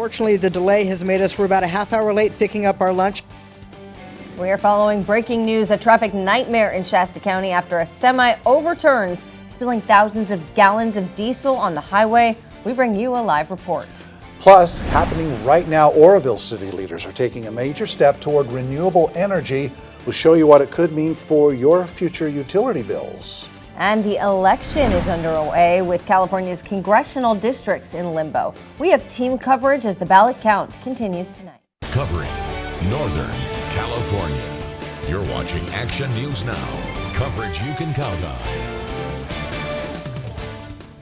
Unfortunately, the delay has made us, we're about a half hour late picking up our lunch. We are following breaking news, a traffic nightmare in Shasta County after a semi overturns, spilling thousands of gallons of diesel on the highway. We bring you a live report. Plus, happening right now, Oroville city leaders are taking a major step toward renewable energy. We'll show you what it could mean for your future utility bills. And the election is underway with California's congressional districts in limbo. We have team coverage as the ballot count continues tonight. Covering Northern California. You're watching Action News Now. Coverage you can count on.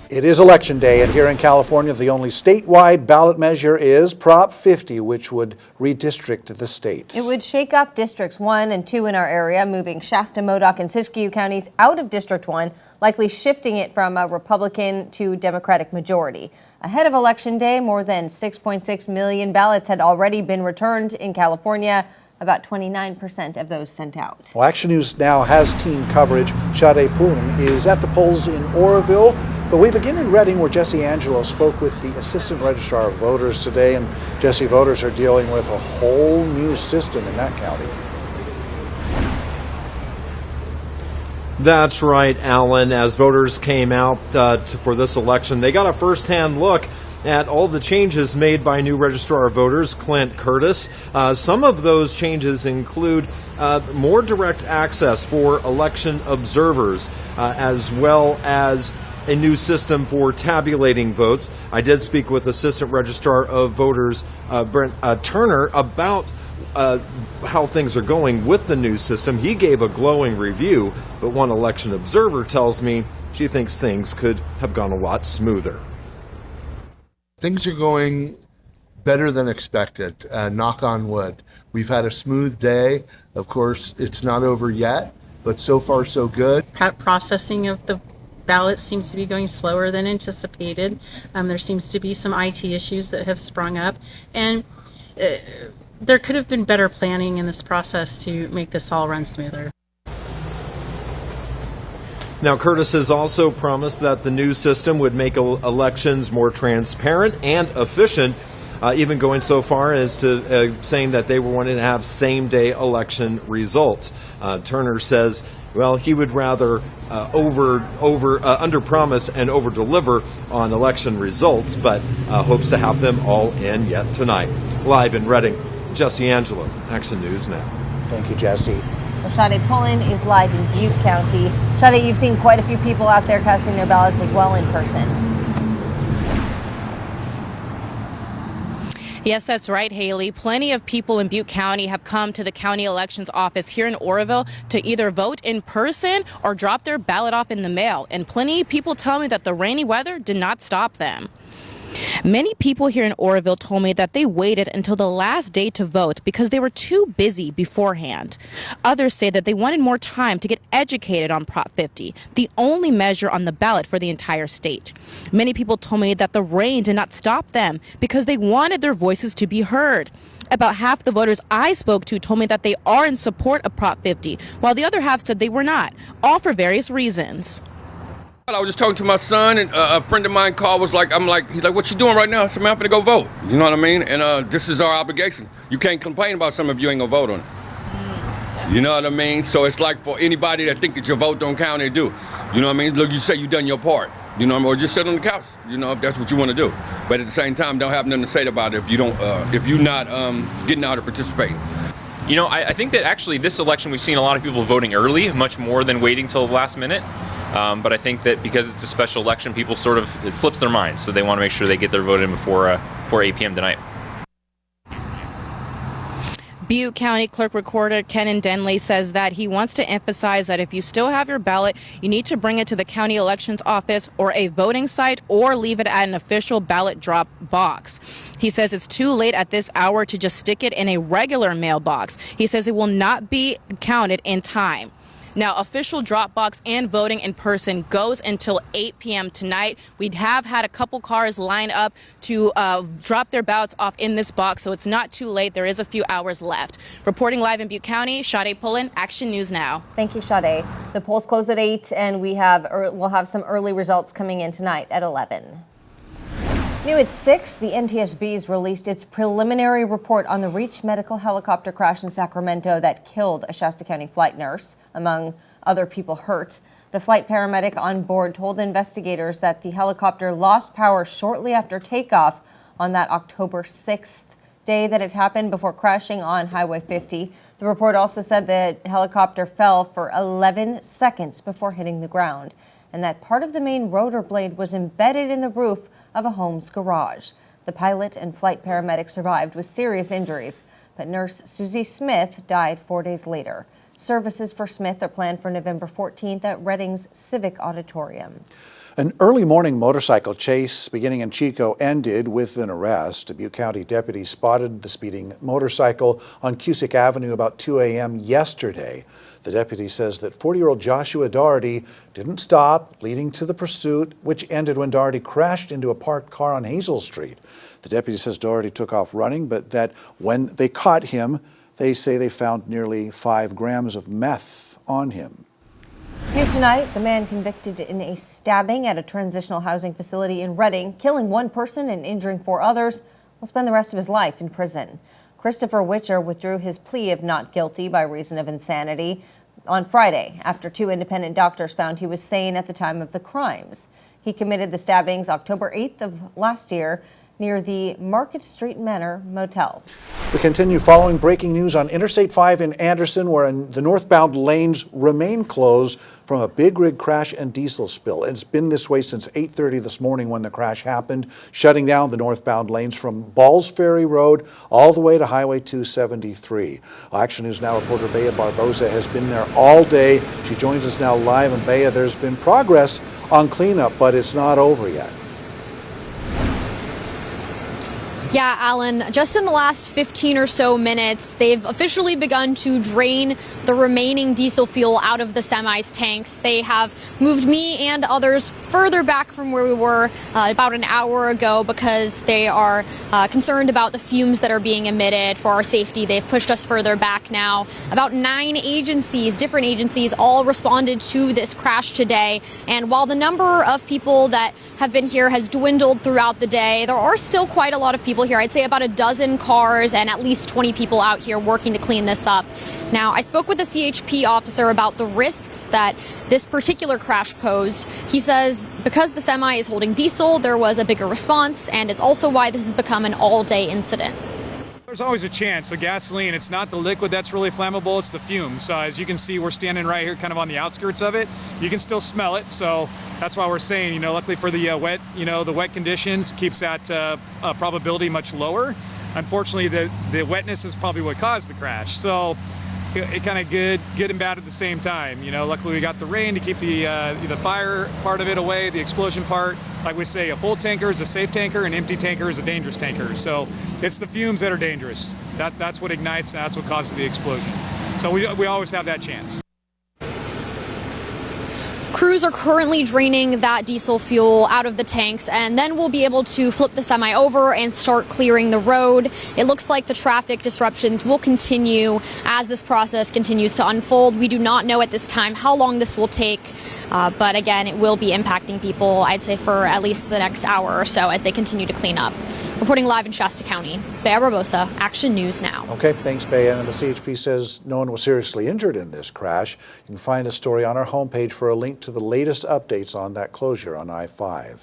It is Election Day, and here in California, the only statewide ballot measure is Prop 50, which would redistrict the state. It would shake up Districts 1 and 2 in our area, moving Shasta, Modoc, and Siskiyou counties out of District 1, likely shifting it from a Republican to Democratic majority. Ahead of Election Day, more than 6.6 million ballots had already been returned in California. About 29% of those sent out. Well, Action News Now has team coverage. Sade Poon is at the polls in Oroville, but we begin in Redding, where Jesse Angelo spoke with the Assistant Registrar of Voters today. And Jesse, voters are dealing with a whole new system in that county. That's right, Alan. As voters came out for this election, they got a first-hand look at all the changes made by new Registrar of Voters, Clint Curtis. Some of those changes include more direct access for election observers, as well as a new system for tabulating votes. I did speak with Assistant Registrar of Voters, Brent Turner, about how things are going with the new system. He gave a glowing review, but one election observer tells me she thinks things could have gone a lot smoother. Things are going better than expected, knock on wood. We've had a smooth day. Of course, it's not over yet, but so far so good. Processing of the ballot seems to be going slower than anticipated. There seems to be some IT issues that have sprung up, and there could have been better planning in this process to make this all run smoother. Now, Curtis has also promised that the new system would make elections more transparent and efficient, even going so far as to saying that they wanted to have same-day election results. Turner says, well, he would rather under-promise and over-deliver on election results, but hopes to have them all in yet tonight. Live in Redding, Jesse Angelo, Action News Now. Thank you, Jesse. Well, Sade Pullen is live in Butte County. Sade, you've seen quite a few people out there casting their ballots as well in person. Yes, that's right, Haley. Plenty of people in Butte County have come to the county elections office here in Oroville to either vote in person or drop their ballot off in the mail. And plenty of people tell me that the rainy weather did not stop them. Many people here in Oroville told me that they waited until the last day to vote because they were too busy beforehand. Others say that they wanted more time to get educated on Prop 50, the only measure on the ballot for the entire state. Many people told me that the rain did not stop them because they wanted their voices to be heard. About half the voters I spoke to told me that they are in support of Prop 50, while the other half said they were not, all for various reasons. I was just talking to my son, and a friend of mine called, he's like, what you doing right now? I said, man, I'm finna go vote. You know what I mean? And this is our obligation. You can't complain about something if you ain't gonna vote on it. You know what I mean? So it's like for anybody that think that your vote don't count, they do. You know what I mean? Look, you say you done your part. You know what I mean? Or just sit on the couch, you know, if that's what you want to do. But at the same time, don't have nothing to say about it if you don't, if you're not getting out or participating. You know, I think that actually this election we've seen a lot of people voting early, much more than waiting till the last minute. But I think that because it's a special election, people it slips their minds, so they want to make sure they get their vote in before 8 p.m. tonight. Butte County Clerk Recorder Kenan Denley says that he wants to emphasize that if you still have your ballot, you need to bring it to the county elections office or a voting site or leave it at an official ballot drop box. He says it's too late at this hour to just stick it in a regular mailbox. He says it will not be counted in time. Now, official drop box and voting in person goes until 8 p.m. tonight. We have had a couple cars line up to drop their ballots off in this box, so it's not too late. There is a few hours left. Reporting live in Butte County, Sade Pullen, Action News Now. Thank you, Sade. The polls close at 8, and we'll have some early results coming in tonight at 11. New at 6, the NTSB's released its preliminary report on the Reach medical helicopter crash in Sacramento that killed a Shasta County flight nurse, among other people hurt. The flight paramedic on board told investigators that the helicopter lost power shortly after takeoff on that October 6th day that it happened before crashing on Highway 50. The report also said the helicopter fell for 11 seconds before hitting the ground, and that part of the main rotor blade was embedded in the roof of a home's garage. The pilot and flight paramedic survived with serious injuries, but nurse Susie Smith died 4 days later. Services for Smith are planned for November 14th at Redding's Civic Auditorium. An early morning motorcycle chase beginning in Chico ended with an arrest. Dubuque County deputies spotted the speeding motorcycle on Cusick Avenue about 2 a.m. yesterday. The deputy says that 40-year-old Joshua Doherty didn't stop, leading to the pursuit, which ended when Doherty crashed into a parked car on Hazel Street. The deputy says Doherty took off running, but that when they caught him, they say they found nearly 5 grams of meth on him. New tonight, the man convicted in a stabbing at a transitional housing facility in Redding, killing 1 person and injuring 4 others, will spend the rest of his life in prison. Christopher Witcher withdrew his plea of not guilty by reason of insanity on Friday after 2 independent doctors found he was sane at the time of the crimes. He committed the stabbings October 8th of last year near the Market Street Manor Motel. We continue following breaking news on Interstate 5 in Anderson, where the northbound lanes remain closed from a big rig crash and diesel spill. It's been this way since 8:30 this morning when the crash happened, shutting down the northbound lanes from Balls Ferry Road all the way to Highway 273. Action News Now reporter Bea Barbosa has been there all day. She joins us now live. And Bea, there's been progress on cleanup, but it's not over yet. Yeah, Alan, just in the last 15 or so minutes, they've officially begun to drain the remaining diesel fuel out of the semi's tanks. They have moved me and others further back from where we were about an hour ago because they are concerned about the fumes that are being emitted for our safety. They've pushed us further back now. About 9 agencies, different agencies, all responded to this crash today. And while the number of people that have been here has dwindled throughout the day, there are still quite a lot of people here. I'd say about a dozen cars and at least 20 people out here working to clean this up. Now, I spoke with a CHP officer about the risks that this particular crash posed. He says because the semi is holding diesel, there was a bigger response, and it's also why this has become an all-day incident. There's always a chance. The gasoline, it's not the liquid that's really flammable, it's the fumes. So as you can see, we're standing right here kind of on the outskirts of it. You can still smell it, so that's why we're saying, luckily for the wet, the wet conditions keeps that probability much lower. Unfortunately, the wetness is probably what caused the crash. So it kind of good and bad at the same time. Luckily we got the rain to keep the fire part of it away, the explosion part. Like we say, a full tanker is a safe tanker, an empty tanker is a dangerous tanker. So it's the fumes that are dangerous. That's what ignites, and that's what causes the explosion. So we always have that chance. Crews are currently draining that diesel fuel out of the tanks, and then we'll be able to flip the semi over and start clearing the road. It looks like the traffic disruptions will continue as this process continues to unfold. We do not know at this time how long this will take, but again, it will be impacting people, I'd say, for at least the next hour or so as they continue to clean up. Reporting live in Shasta County, Bea Barbosa, Action News Now. Okay, thanks, Bea. And the CHP says no one was seriously injured in this crash. You can find the story on our homepage for a link to the latest updates on that closure on I-5.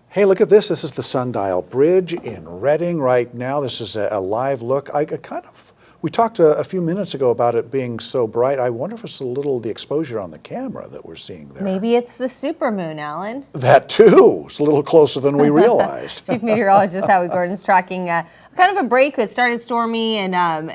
Hey, look at this. This is the Sundial Bridge in Redding right now. This is a live look. We talked a few minutes ago about it being so bright. I wonder if it's the exposure on the camera that we're seeing there. Maybe it's the supermoon, Alan. That too. It's a little closer than we realized. Chief Meteorologist Howie Gordon's tracking kind of a break. It started stormy,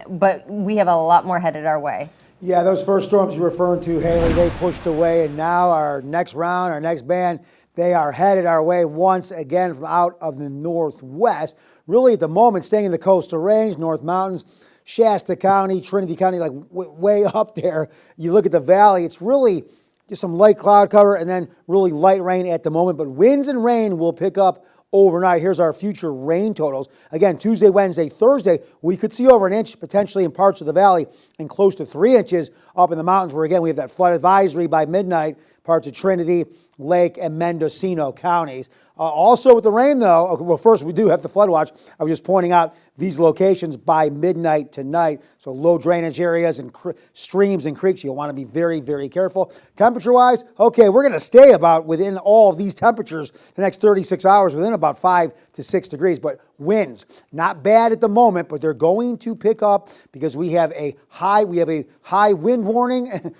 but we have a lot more headed our way. Yeah, those first storms you're referring to, Haley, they pushed away, and now our next round, our next band, they are headed our way once again from out of the northwest. Really, at the moment, staying in the coastal range, North Mountains, Shasta County, Trinity County, like way up there. You look at the valley, it's really just some light cloud cover and then really light rain at the moment. But winds and rain will pick up overnight. Here's our future rain totals. Again, Tuesday, Wednesday, Thursday, we could see over an inch potentially in parts of the valley and close to 3 inches up in the mountains where, again, we have that flood advisory by midnight. parts of Trinity, Lake, and Mendocino counties. Also with the rain, though, okay, well, first we do have the flood watch. I was just pointing out these locations by midnight tonight. So low drainage areas and streams and creeks, you'll want to be very, very careful. Temperature-wise, okay, we're going to stay about within all of these temperatures the next 36 hours, within about 5 to 6 degrees. But winds, not bad at the moment, but they're going to pick up because we have a high wind warning.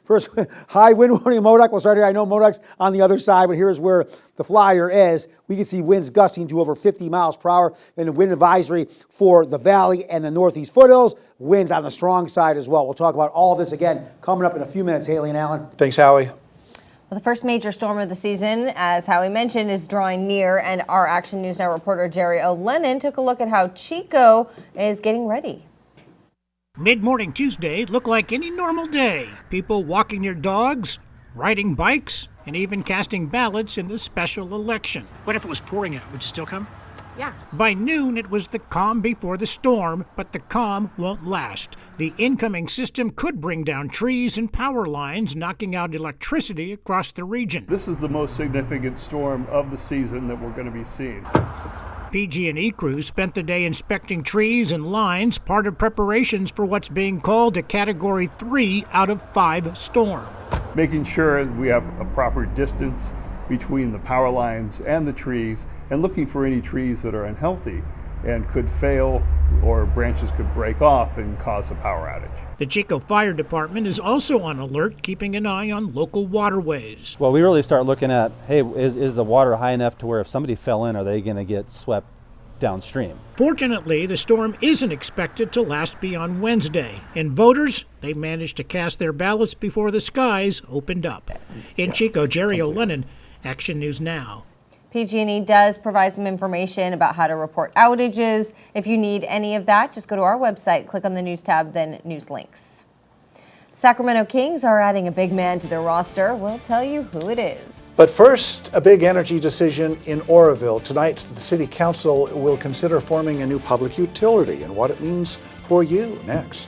First, high wind warning in Modoc. We'll start here. I know Modoc's on the other side, but here's where the flyer is. We can see winds gusting to over 50 miles per hour. Then a wind advisory for the valley and the northeast foothills. Winds on the strong side as well. We'll talk about all this again coming up in a few minutes. Haley and Alan. Thanks, Howie. Well, the first major storm of the season, as Howie mentioned, is drawing near, and our Action News Now reporter Jerry O'Lennon took a look at how Chico is getting ready. Mid-morning Tuesday looked like any normal day. People walking their dogs, riding bikes, and even casting ballots in the special election. What if it was pouring out? Would you still come? Yeah. By noon, it was the calm before the storm, but the calm won't last. The incoming system could bring down trees and power lines, knocking out electricity across the region. This is the most significant storm of the season that we're going to be seeing. PG&E crews spent the day inspecting trees and lines, part of preparations for what's being called a Category 3 out of 5 storm. Making sure we have a proper distance between the power lines and the trees, and looking for any trees that are unhealthy and could fail or branches could break off and cause a power outage. The Chico Fire Department is also on alert, keeping an eye on local waterways. Well, we really start looking at, hey, is the water high enough to where if somebody fell in, are they going to get swept downstream? Fortunately, the storm isn't expected to last beyond Wednesday, and voters, they managed to cast their ballots before the skies opened up. In Chico, Jerry O'Lennon, Action News Now. PG&E does provide some information about how to report outages. If you need any of that, just go to our website, click on the news tab, then news links. Sacramento Kings are adding a big man to their roster. We'll tell you who it is. But first, a big energy decision in Oroville. Tonight, the City Council will consider forming a new public utility and what it means for you. Next.